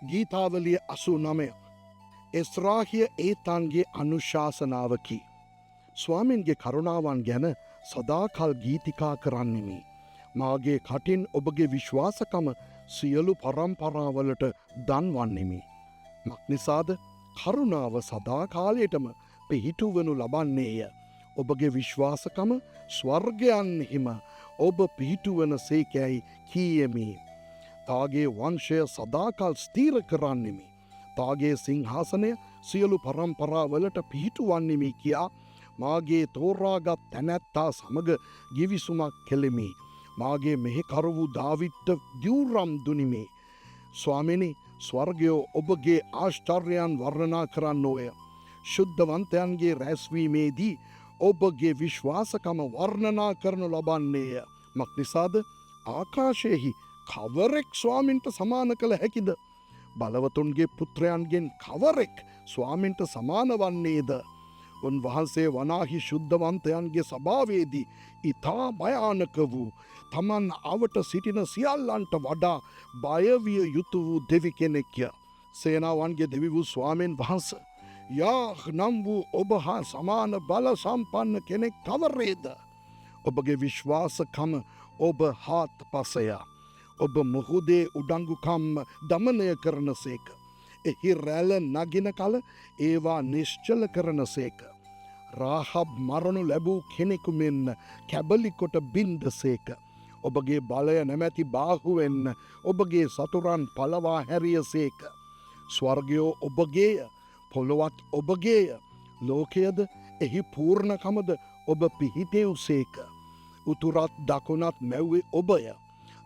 ගීතාවලිය 89 එස්රාහිය ඒතන්ගේ අනුශාසනාවකි. ස්වාමින්ගේ කරුණාවන් ගැන සදාකල් ගීතිකා කරන්නෙමි. මාගේ කටින් ඔබගේ විශ්වාසකම සියලු පරම්පරාවලට දන්වන්නෙමි. මක්නිසාද කරුණාව සදාකාලයටම පිහිටුවනු ලබන්නේය. ඔබගේ විශ්වාසකම ස්වර්ගයන්හිම ඔබ පිහිටුවන සේකැයි කීයමි. තාගේ වංශය සදාකල් ස්ථීර කරන්නෙමි. තාගේ සිංහාසනය සියලු පරම්පරාවලට පිහිටුවන්නෙමි කියා මාගේ තෝරාගත් තැනැත්තා සමග ගිවිසුමක් කෙළෙමි. මාගේ මෙහෙකරුවු දාවිත්ට දිවුරම් දුනිමේ. ස්වාමිනි, ස්වර්ගයෝ ඔබගේ ආශ්චර්යයන් වර්ණනා කරන්නෝය. ශුද්ධවන්තයන්ගේ රැස්වීමේදී ඔබගේ විශ්වාසකම වර්ණනා කරනු ලබන්නේය. මක්නිසාද ආකාශයෙහි කවරෙක් ස්වාමින්ට සමාන කළ හැකිද? බලවතුන්ගේ පුත්‍රයන්ගෙන් කවරෙක් ස්වාමින්ට සමාන වන්නේද? උන්වහන්සේ වනාහි ශුද්ධවන්තයන්ගේ සභාවේදී ඉතා භයානක වූ තමන් අවට සිටින සියල්ලන්ට වඩා බයවිය යුතු වූ දෙවි කෙනෙක්ය. සේනාවන්ගේ දෙවි වූ ස්වාමීන් වහන්ස, යාහ් නම් වූ ඔබ හා සමාන බල සම්පන්න කෙනෙක් කවරේද? ඔබගේ විශ්වාසකම ඔබ හාත් පසය. ඔබ මුහුදේ උඩංගුකම් දමනය කරන සේක. එහි රැල නගින කල ඒවා නිශ්චල කරන සේක. රාහබ් මරණු ලැබූ කෙනෙකු මෙන්න කැබලිකොට බින්ද සේක. ඔබගේ බලය නැමැති බාහුවෙන්න ඔබගේ සතුරන් පලවා හැරිය සේක. ස්වර්ගයෝ ඔබගේය, පොළොවත් ඔබගේය, ලෝකයද එහි පූර්ණකමද ඔබ පිහිටෙව් සේක. උතුරත් දකුණත් මැව්වේ ඔබය.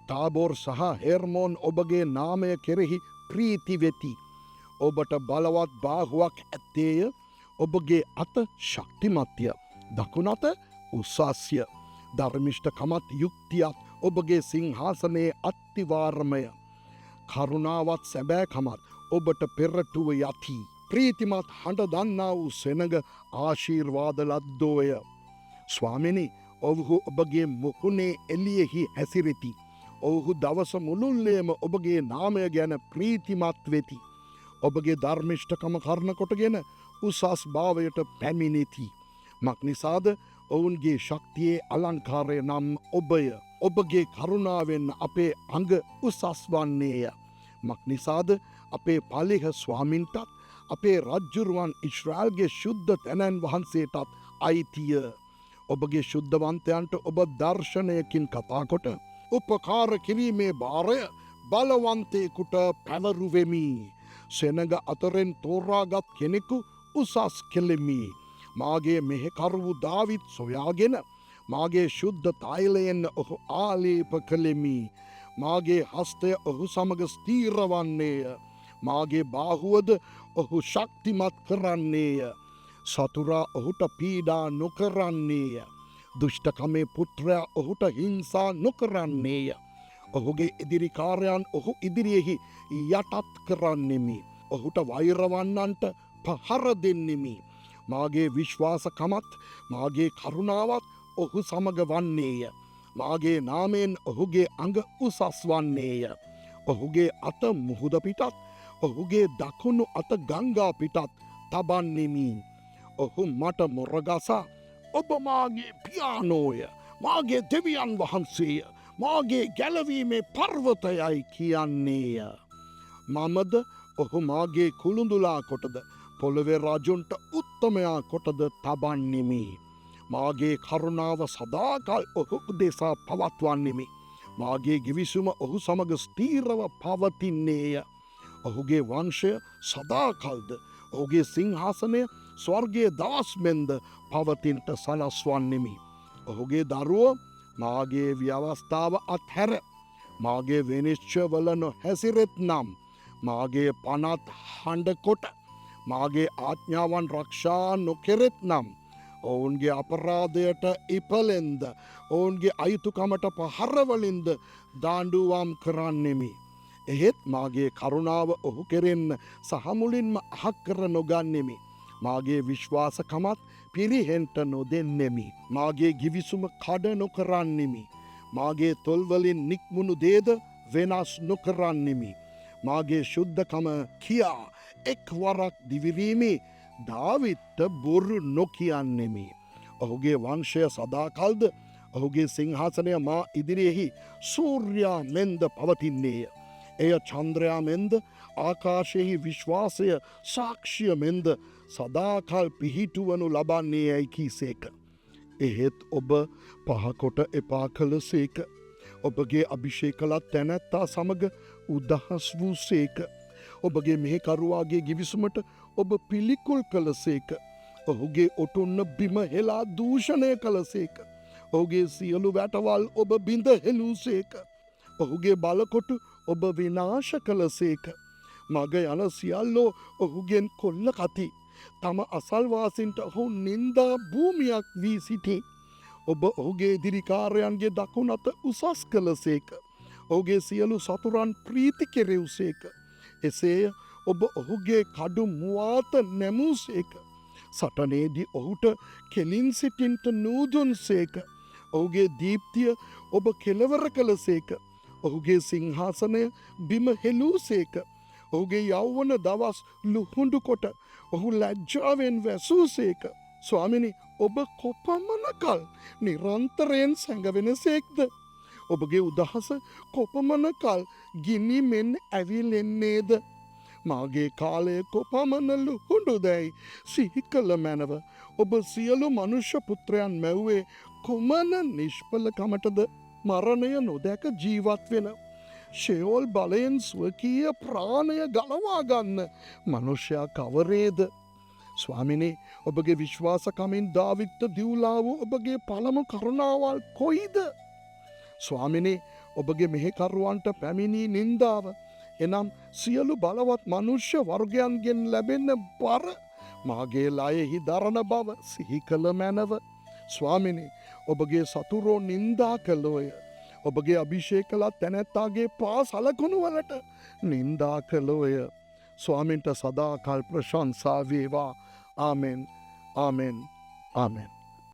තාබෝර් සහ හෙර්මෝන් ඔබගේ නාමය කෙරෙහි ප්‍රීති වෙති. ඔබට බලවත් බාහුවක් ඇත්තේය. ඔබගේ අත ශක්තිමත්ය, දකුණත උසස්ය. ධර්මිෂ්ඨකමත් යුක්තියත් ඔබගේ සිංහාසනයේ අත්තිවාරමය. කරුණාවත් සැබෑකමත් ඔබට පෙරටුව යති. ප්‍රීතිමත් හඬ දන්නා වූ සෙනග ආශීර්වාද ලද්දෝය. ස්වාමිනි, ඔවුහු ඔබගේ මුහුණේ එළියෙහි හැසිරෙති. ඔවුහු දවස මුළුල්ලේම ඔබගේ නාමය ගැන ප්‍රීතිමත් වෙති. ඔබගේ ධර්මිෂ්ඨකම කරන කොටගෙන උසස් භාවයට පැමිණෙති. මක්නිසාද ඔවුන්ගේ ශක්තියේ අලංකාරය නම් ඔබය. ඔබගේ කරුණාවෙන් අපේ අඟ උසස් වන්නේය. මක්නිසාද අපේ පලිහ ස්වාමින්ටත් අපේ රජ්ජුරුවන් ඉශ්‍රායල්ගේ ශුද්ධ තැනැන් වහන්සේටත් අයිතිය. ඔබගේ ශුද්ධවන්තයන්ට ඔබ දර්ශනයකින් කතාකොට උපකාර කිරීමේ භාරය බලවන්තයෙකුට පැවරුවෙමි. සෙනග අතරෙන් තෝරාගත් කෙනෙකු උසස් කෙලෙමි. මාගේ මෙහෙකරුවු දාවිත් සොයාගෙන මාගේ ශුද්ධ තෛලයෙන් ඔහු ආලේප කළෙමි. මාගේ හස්තය ඔහු සමග ස්ථීරවන්නේය. මාගේ බාහුවද ඔහු ශක්තිමත් කරන්නේය. සතුරා ඔහුට පීඩා නොකරන්නේය. දුෂ්ටකමේ පුත්‍රයා ඔහුට හිංසා නොකරන්නේය. ඔහුගේ ඉදිරිකාරයන් ඔහු ඉදිරියෙහි යටත් කරන්නෙමි. ඔහුට වෛරවන්නන්ට පහර දෙන්නෙමි. මාගේ විශ්වාසකමත් මාගේ කරුණාවත් ඔහු සමග වන්නේය. මාගේ නාමයෙන් ඔහුගේ අඟ උසස් වන්නේය. ඔහුගේ අත මුහුද පිටත්, ඔහුගේ දකුණු අත ගංගා පිටත් තබන්නෙමි. ඔහු මට මොරගසා, ඔබ මාගේ පියානෝය, මාගේ දෙවියන් වහන්සේය, මාගේ ගැලවීමේ පර්වතයයි කියන්නේය. මමද ඔහු මාගේ කුළුඳුලා කොටද පොළොවේ රජුන්ට උත්තමයා කොටද තබන්නෙමි. මාගේ කරුණාව සදාකල් ඔහු දෙසා පවත්වන්නෙමි. මාගේ ගිවිසුම ඔහු සමග ස්ථීරව පවතින්නේය. ඔහුගේ වංශය සදාකල්ද ඔහුගේ සිංහාසනය ස්වර්ගයේ දවස්මෙන්ද පවතින්ට සලස්වන්නෙමි. ඔහුගේ දරුවෝ මාගේ ව්‍යවස්ථාව අත්හැර මාගේ විනිශ්චයවල නොහැසිරෙත් නම්, මාගේ පනත් හඬකොට මාගේ ආඥාවන් රක්ෂා නොකෙරෙත් නම්, ඔවුන්ගේ අපරාධයට ඉපලෙන්ද ඔවුන්ගේ අයුතුකමට පහරවලින්ද දාණ්ඩුවම් කරන්නෙමි. එහෙත් මාගේ කරුණාව ඔහු කෙරෙන්න සහමුලින්ම අහක් කර නොගන්නෙමි. මාගේ විශ්වාසකමත් පිරිහෙන්ට නොදෙන්නෙමි. මාගේ ගිවිසුම කඩ නොකරන්නෙමි. මාගේ තොල්වලින් නික්මුණු දේද වෙනස් නොකරන්නෙමි. මාගේ ශුද්ධකම කියා එක් වරක් දිවිරීමේ දාවිත්ත බොරු නොකියන්නෙමි. ඔහුගේ වංශය සදාකල්ද ඔහුගේ සිංහාසනය මා ඉදිරියෙහි සූර්යා මෙන්ද පවතින්නේය. එය චන්ද්‍රයා මෙන්ද ආකාශයෙහි විශ්වාසය සාක්ෂිය මෙන්ද සදාකල් පිහිටුවනු ලබන්නේ යැයි කීසේක. එහෙත් ඔබ පහකොට එපා කළ සේක. ඔබගේ අභිෂේකලත් තැනැත්තා සමග උදහස් වූ සේක. ඔබගේ මෙහෙකරුවාගේ ගිවිසුමට ඔබ පිළිකුල් කළ සේක. ඔහුගේ ඔටුන්න බිම හෙලා දූෂණය කළ සේක. ඔහුගේ සියලු වැටවල් ඔබ බිඳ හෙලූ සේක. ඔහුගේ බලකොටු ඔබ විනාශ කළ සේක. මග යන සියල්ලෝ ඔහුගෙන් කොල්ල කති. තම අසල්වාසින්ට ඔහු නින්දා භූමියක් වී සිටි. ඔබ ඔහුගේ දිරිකාරයන්ගේ දකුණත උසස් කළ සේක. ඔහුගේ සියලු සතුරන් ප්‍රීති කෙරෙව් සේක. එසේය ඔබ ඔහුගේ කඩු මුවාත නැමූ සේක. සටනේදී ඔහුට කෙලින් සිටින්ට නූදුන් සේක. ඔහුගේ දීප්තිය ඔබ කෙලවර කළ සේක. ඔහුගේ සිංහාසනය බිම හෙලූ සේක. ඔහුගේ යෞවන දවස් ලුහුඩු කොට ඔහු ලැජ්ජාවෙන් වැසූ සේක. ස්වාමිනි, ඔබ කොපමණකල් නිරන්තරයෙන් සැඟවෙන සේක්ද? ඔබගේ උදහස කොපමණකල් ගිනි මෙන් ඇවිලෙන්නේද? මාගේ කාලය කොපමණ ලුහුඩු දැයි සිහි කළ මැනව. ඔබ සියලු මනුෂ්‍ය පුත්‍රයන් මැව්වේ කුමන නිෂ්පලකමටද? මරණය නොදැක ජීවත් වෙන ෂෙෝල් බලයෙන් ස්වකීය ප්‍රාණය ගලවාගන්න මනුෂ්‍යයා කවරේද? ස්වාමිනේ, ඔබගේ විශ්වාසකමින් දාවිත්ත දිවුලා වූ ඔබගේ පළමු කරුණාවල් කොයිද? ස්වාමිනේ, ඔබගේ මෙහෙකරුවන්ට පැමිණී නින්දාව එනම් සියලු බලවත් මනුෂ්‍ය වර්ගයන්ගෙන් ලැබෙන බර මාගේ ලයෙහි දරණ බව සිහි කළ මැනව. ස්වාමිනේ, ඔබගේ සතුරෝ නින්දා කළෝය. ඔබගේ අභිෂේකලත් තැනැත්තාගේ පා සලකුණුවලට නින්දා කළෝය. ස්වාමින්ට සදාකල් ප්‍රශංසා වේවා. ආමෙන්, ආමෙන්, ආමෙන්.